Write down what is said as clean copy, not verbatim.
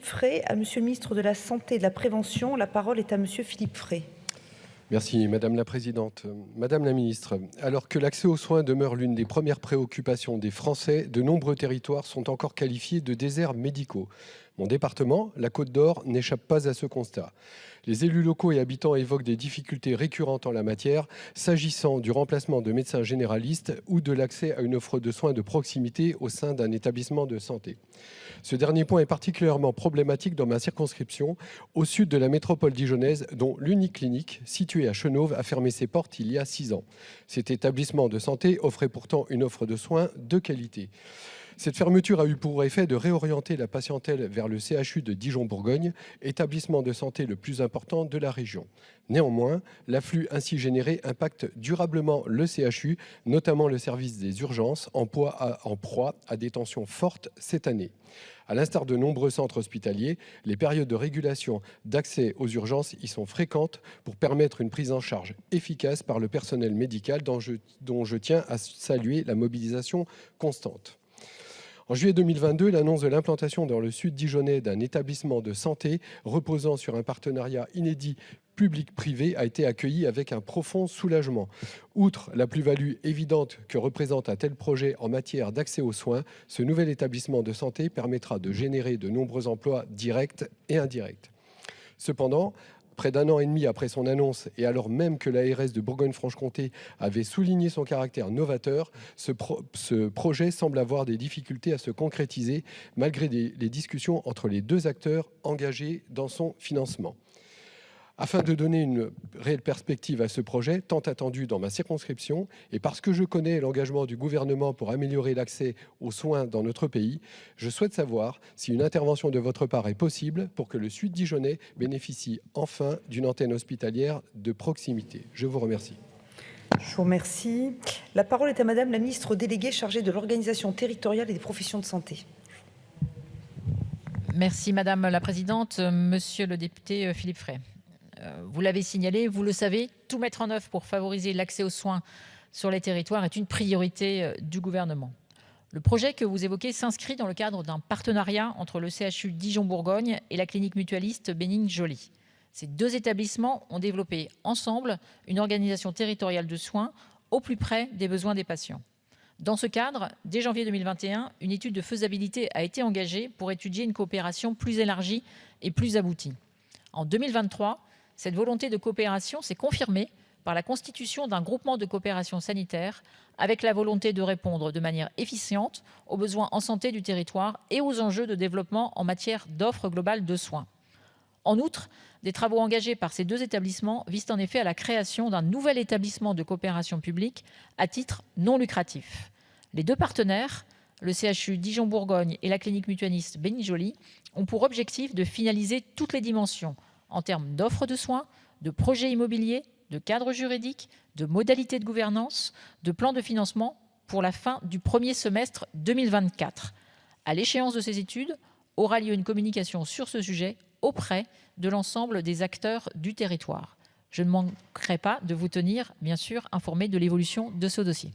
Frey à Monsieur le ministre de la Santé et de la Prévention. La parole est à Monsieur Philippe Frey. Merci Madame la Présidente. Madame la Ministre, alors que l'accès aux soins demeure l'une des premières préoccupations des Français, de nombreux territoires sont encore qualifiés de déserts médicaux. Mon département, la Côte d'Or, n'échappe pas à ce constat. Les élus locaux et habitants évoquent des difficultés récurrentes en la matière, s'agissant du remplacement de médecins généralistes ou de l'accès à une offre de soins de proximité au sein d'un établissement de santé. Ce dernier point est particulièrement problématique dans ma circonscription, au sud de la métropole dijonnaise, dont l'unique clinique, située à Chenôve, a fermé ses portes il y a 6 ans. Cet établissement de santé offrait pourtant une offre de soins de qualité. Cette fermeture a eu pour effet de réorienter la patientèle vers le CHU de Dijon-Bourgogne, établissement de santé le plus important de la région. Néanmoins, l'afflux ainsi généré impacte durablement le CHU, notamment le service des urgences, en proie à des tensions fortes cette année. À l'instar de nombreux centres hospitaliers, les périodes de régulation d'accès aux urgences y sont fréquentes pour permettre une prise en charge efficace par le personnel médical dont je tiens à saluer la mobilisation constante. En juillet 2022, l'annonce de l'implantation dans le sud dijonnais d'un établissement de santé reposant sur un partenariat inédit public-privé a été accueillie avec un profond soulagement. Outre la plus-value évidente que représente un tel projet en matière d'accès aux soins, ce nouvel établissement de santé permettra de générer de nombreux emplois directs et indirects. Cependant, près d'1 an et demi après son annonce, et alors même que l'ARS de Bourgogne-Franche-Comté avait souligné son caractère novateur, ce projet semble avoir des difficultés à se concrétiser, malgré les discussions entre les deux acteurs engagés dans son financement. Afin de donner une réelle perspective à ce projet, tant attendu dans ma circonscription, et parce que je connais l'engagement du gouvernement pour améliorer l'accès aux soins dans notre pays, je souhaite savoir si une intervention de votre part est possible pour que le Sud Dijonnais bénéficie enfin d'une antenne hospitalière de proximité. Je vous remercie. Je vous remercie. La parole est à Madame la ministre déléguée chargée de l'organisation territoriale et des professions de santé. Merci Madame la Présidente. Monsieur le député Philippe Frey. Vous l'avez signalé, vous le savez, tout mettre en œuvre pour favoriser l'accès aux soins sur les territoires est une priorité du gouvernement. Le projet que vous évoquez s'inscrit dans le cadre d'un partenariat entre le CHU Dijon-Bourgogne et la clinique mutualiste Bénigne-Joly. Ces deux établissements ont développé ensemble une organisation territoriale de soins au plus près des besoins des patients. Dans ce cadre, dès janvier 2021, une étude de faisabilité a été engagée pour étudier une coopération plus élargie et plus aboutie. En 2023, cette volonté de coopération s'est confirmée par la constitution d'un groupement de coopération sanitaire avec la volonté de répondre de manière efficiente aux besoins en santé du territoire et aux enjeux de développement en matière d'offre globale de soins. En outre, des travaux engagés par ces deux établissements visent en effet à la création d'un nouvel établissement de coopération publique à titre non lucratif. Les deux partenaires, le CHU Dijon-Bourgogne et la clinique mutualiste Bénigne-Joly, ont pour objectif de finaliser toutes les dimensions en termes d'offres de soins, de projets immobiliers, de cadre juridique, de modalités de gouvernance, de plans de financement pour la fin du premier semestre 2024. À l'échéance de ces études, aura lieu une communication sur ce sujet auprès de l'ensemble des acteurs du territoire. Je ne manquerai pas de vous tenir, bien sûr, informé de l'évolution de ce dossier.